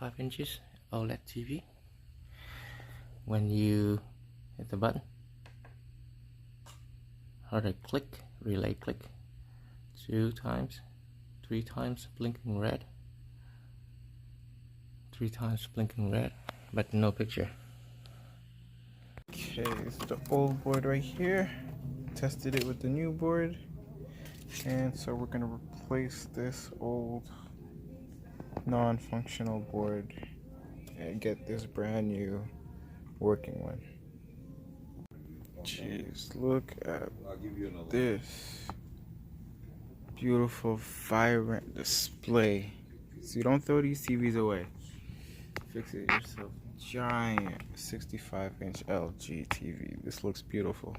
65 inches OLED TV. When you hit the button, hold a click, relay click, 2 times, 3 times blinking red, 3 times blinking red, but no picture. Okay, this is the old board right here. Tested it with the new board, and so we're gonna replace this old non-functional board and get this brand new working one. Jeez, look at this beautiful vibrant display. So you don't throw these TVs away. Fix it yourself. Giant 65-inch LG TV. This looks beautiful.